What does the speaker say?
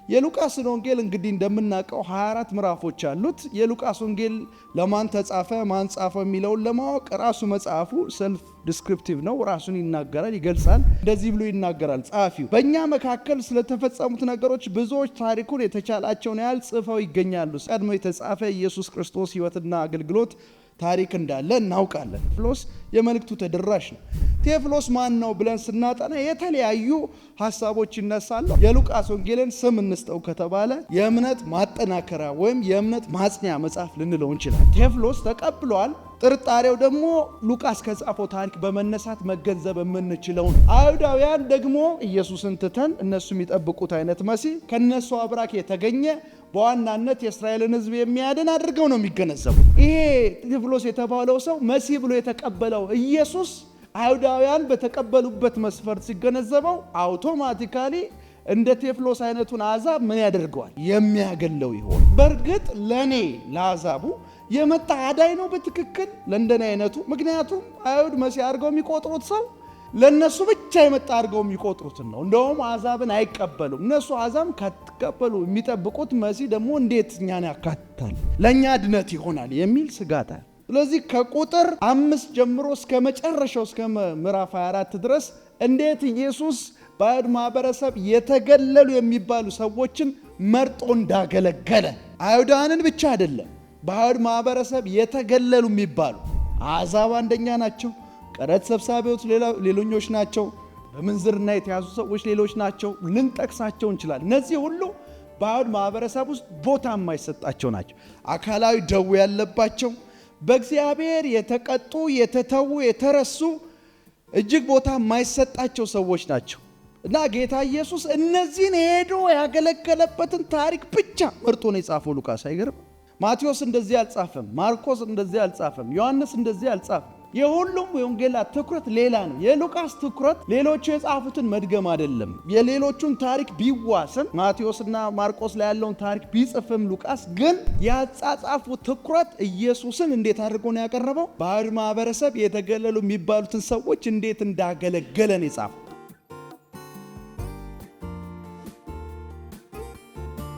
የሉቃስን ወንጌል እንግዲህ እንደምናውቀው 24 ምዕራፎች አሉት። የሉቃስ ወንጌል ለማን ተጻፈ ማን ጻፈው የሚለውን ለማወቅ ራሱ መጽሐፉ ሰልፍ ዲስክሪፕቲቭ ነው። ራሱን ይናገራል፣ ይገልጻል። እንደዚህ ብሎ ይናገራል ጻፊው። በእኛ መካከል ስለተፈጸሙት ነገሮች ብዙዎች ታሪኩን የተቻላቸውን ያህል ጽፈው ይገኛሉ። ቀድሞ የተጻፈ ኢየሱስ ክርስቶስ ሕይወትና አገልግሎት ታሪክ እንዳለ እናውቃለን። ቴዎፍሎስ የመልእክቱ ተደራሽ ነው። ቴዎፍሎስ ማን ነው ብለን ስናጠና የተለያዩ ሐሳቦች ይነሳሉ። የሉቃስ ወንጌልን ስም እንስጠው ከተባለ የእምነት ማጠናከሪያ ወይም የእምነት ማጽኛ መጽሐፍ ልንለው እንችላለን። ቴዎፍሎስ ተቀብሏል። ጥርጣሬው ደግሞ ሉቃስ ከጻፈው ታሪክ በመነሳት መገንዘብ የምንችለው ነው። አይሁዳውያን ደግሞ ኢየሱስን ትተን እነሱ የሚጠብቁት አይነት መሲህ ከነሱ አብራክ የተገኘ በዋናነት የእስራኤልን ሕዝብ የሚያድን አድርገው ነው የሚገነዘቡ። ይሄ ቴዎፍሎስ የተባለው ሰው መሲህ ብሎ የተቀበለው ኢየሱስ አይሁዳውያን በተቀበሉበት መስፈርት ሲገነዘበው አውቶማቲካሊ እንደ ቴዎፍሎስ አይነቱን አሕዛብ ምን ያደርገዋል? የሚያገለው ይሆን። በእርግጥ ለኔ ለአሕዛቡ የመጣ አዳኝ ነው በትክክል ለእንደኔ አይነቱ። ምክንያቱም አይሁድ መሲህ አድርገው የሚቆጥሩት ሰው ለነሱ ብቻ የመጣ አድርገው የሚቆጥሩትን ነው። እንደውም አሕዛብን አይቀበሉም። እነሱ አሕዛብ ከተቀበሉ የሚጠብቁት መሲህ ደግሞ እንዴት እኛን ያካትታል? ለእኛ ድነት ይሆናል የሚል ስጋት አለ። ስለዚህ ከቁጥር 5 ጀምሮ እስከ መጨረሻው እስከ ምዕራፍ 24 ድረስ እንዴት ኢየሱስ በአይሁድ ማህበረሰብ የተገለሉ የሚባሉ ሰዎችን መርጦ እንዳገለገለ፣ አይሁዳንን ብቻ አይደለም፣ በአይሁድ ማህበረሰብ የተገለሉ የሚባሉ አሕዛብ አንደኛ ናቸው። ቀረጥ ሰብሳቢዎች ሌሎኞች ናቸው። በምንዝርና የተያዙ ሰዎች ሌሎች ናቸው። ልንጠቅሳቸው እንችላለን። እነዚህ ሁሉ በአይሁድ ማህበረሰብ ውስጥ ቦታ የማይሰጣቸው ናቸው። አካላዊ ደዌ ያለባቸው፣ በእግዚአብሔር የተቀጡ፣ የተተዉ፣ የተረሱ እጅግ ቦታ የማይሰጣቸው ሰዎች ናቸው እና ጌታ ኢየሱስ እነዚህን ሄዶ ያገለገለበትን ታሪክ ብቻ መርጦ ነው የጻፈው ሉቃስ። አይገርም? ማቴዎስ እንደዚህ አልጻፈም። ማርቆስ እንደዚህ አልጻፈም። ዮሐንስ እንደዚህ አልጻፈም። የሁሉም የወንጌላት ትኩረት ሌላ ነው። የሉቃስ ትኩረት ሌሎቹ የጻፉትን መድገም አይደለም። የሌሎቹን ታሪክ ቢዋስም ማቴዎስና ማርቆስ ላይ ያለውን ታሪክ ቢጽፍም ሉቃስ ግን ያጻጻፉ ትኩረት ኢየሱስን እንዴት አድርጎ ነው ያቀረበው? በአይሁድ ማህበረሰብ የተገለሉ የሚባሉትን ሰዎች እንዴት እንዳገለገለን የጻፈው።